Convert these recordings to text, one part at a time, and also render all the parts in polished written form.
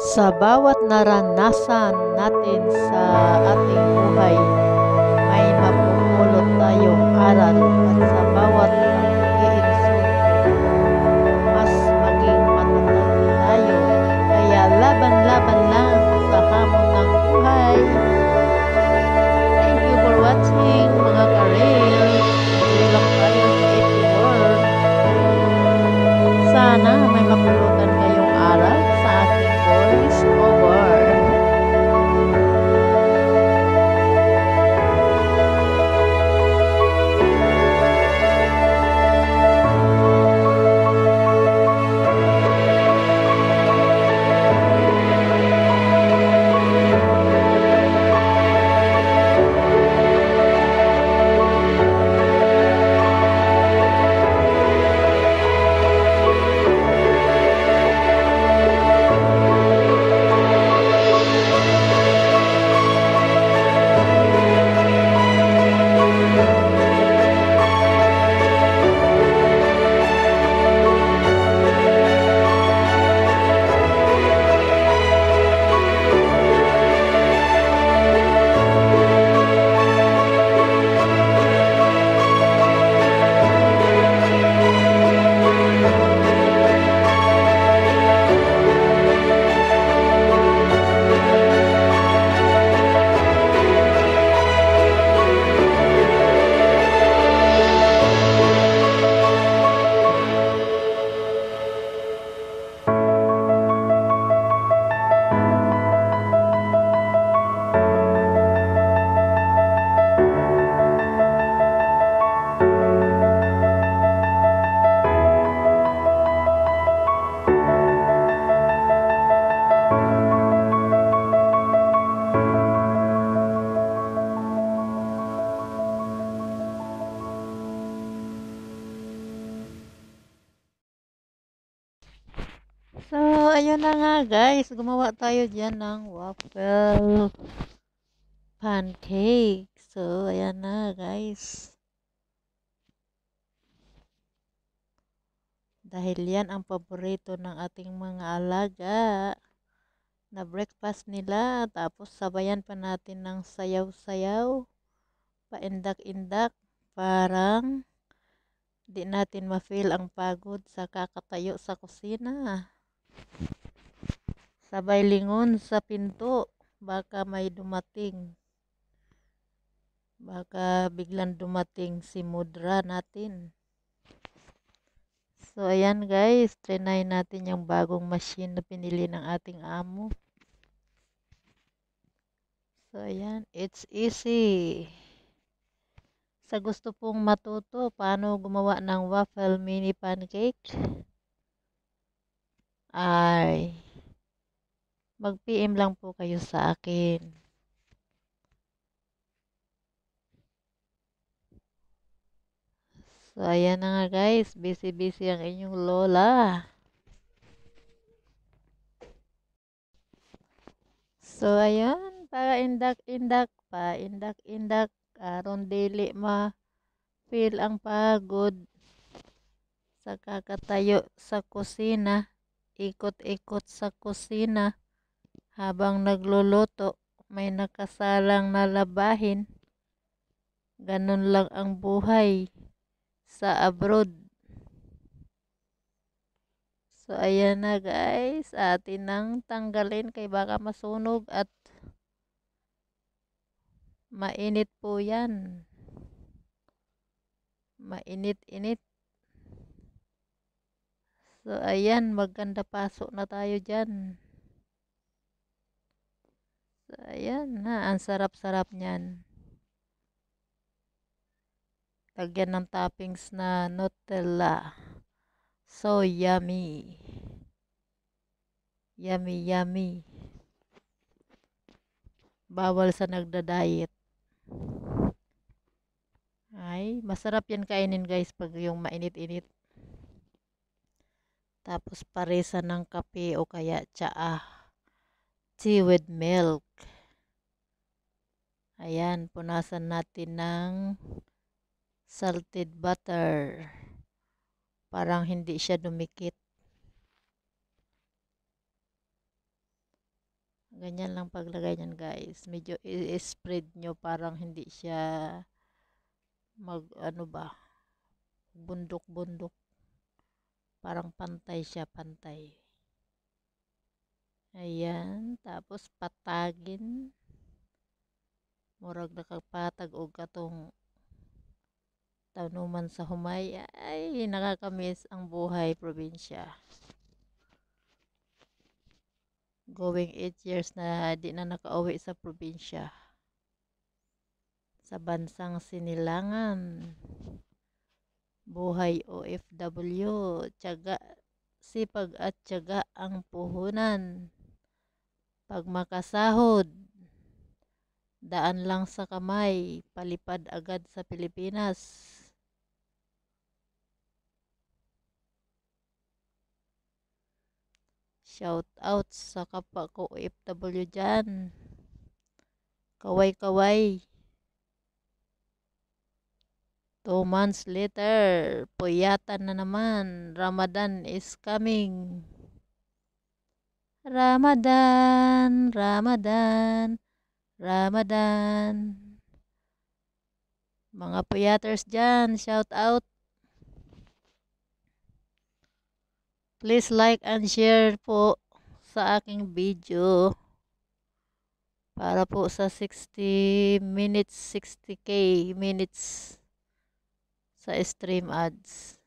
Sa bawat naranasan natin sa ating buhay, may mapupulot tayong aral at sa bawat pag-iinsulto, mas maging matatag tayo. Kaya laban-laban lang sa hamon ng buhay. Thank you for watching mga karel. Enjoy lang tayo sa AP World. Sana may mapulutan kayong aral sa aking voice over. So, ayun na nga guys, gumawa tayo dyan ng waffle pancake. So, ayan na guys. Dahil yan ang paborito ng ating mga alaga na breakfast nila. Tapos sabayan pa natin ng sayaw-sayaw, paindak-indak, parang di natin ma-feel ang pagod sa kakatayo sa kusina. Sabay lingon sa pinto, baka may dumating. Baka biglang dumating si Mudra natin. So, ayan guys, trinay natin yung bagong machine na pinili ng ating amo. So, ayan, it's easy. Sa gusto pong matuto, paano gumawa ng waffle mini pancake, ay mag-PM lang po kayo sa akin. So, ayan na nga guys, busy-busy ang inyong lola. So, ayan, para indak-indak pa, indak-indak, aron dili ma-feel ang pagod sa kakatayo sa kusina, ikot-ikot sa kusina habang nagluluto, may nakasalang na labahin. Ganun lang ang buhay sa abroad. So, ayan na guys, atin nang tanggalin kay baka masunog at mainit po yan. Mainit-init. So, ayan, maganda pasok na tayo dyan. So, ayan na, ang sarap-sarap niyan. Lagyan ng toppings na Nutella. So yummy. Yummy, yummy. Bawal sa nagda-diet. Ay, masarap yan kainin guys pag yung mainit-init. Tapos paresa ng kape o kaya tsaa. Tea with milk. Ayan, punasan natin ng salted butter. Parang hindi siya dumikit. Ganyan lang paglagay niyan guys. Medyo i-spread nyo parang hindi siya mag ano ba, bundok-bundok. Parang pantay siya, pantay. Ayan, tapos patagin. Murag nakapatag og katong tanuman sa humay. Ay, nakakamiss ang buhay probinsya. Going 8 years na di na nakauwi sa probinsya. Sa bansang Sinilangan. Buhay OFW. Tiyaga, sipag at tiyaga ang puhunan. Pag makasahod, daan lang sa kamay, palipad agad sa Pilipinas. Shout out sa kapwa ko OFW dyan. Kaway-kaway. 2 months later, puyatan na naman. Ramadan is coming. Ramadan, Ramadan, Ramadan. Mga puyaters dyan, shout out. Please like and share po sa aking video. Para po sa 60 minutes, 60k minutes sa stream ads.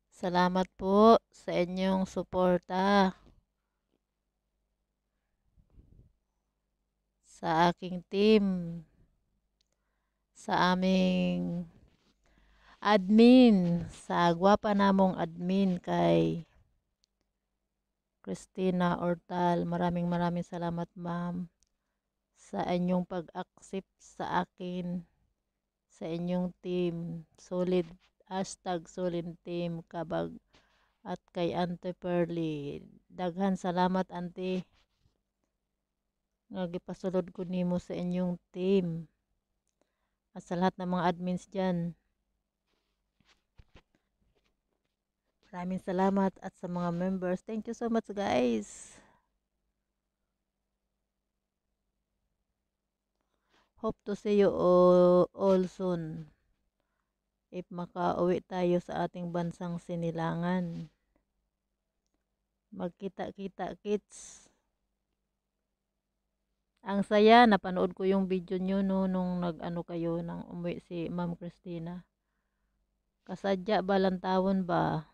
Salamat po sa inyong suporta sa aking team, sa aming admin, sa gwapa namong admin kay Christina Ortal. Maraming salamat ma'am sa inyong pag-accept sa akin, sa inyong team. Solid, #solid team kabag at kay Ante Pearly. Daghan salamat Ante. Nga gipasulod ko nimo sa inyong team. At sa lahat ng mga admins dyan. Maraming salamat at sa mga members. Thank you so much guys. Hope to see you all soon. If makauwi tayo sa ating bansang Sinilangan. Magkita-kita kids. Ang saya, napanood ko yung video nyo no, nung nag-ano kayo nang umuwi si Ma'am Christina. Kasadya ba lantawon ba?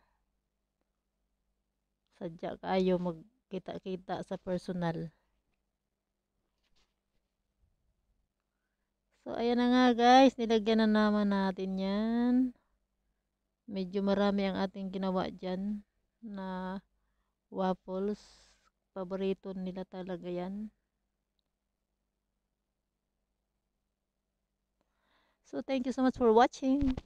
Sadya kayo magkita-kita sa personal. So, ayan na nga guys, nilagyan na naman natin yan. Medyo marami ang ating ginawa dyan na waffles. Paborito nila talaga yan. So, thank you so much for watching.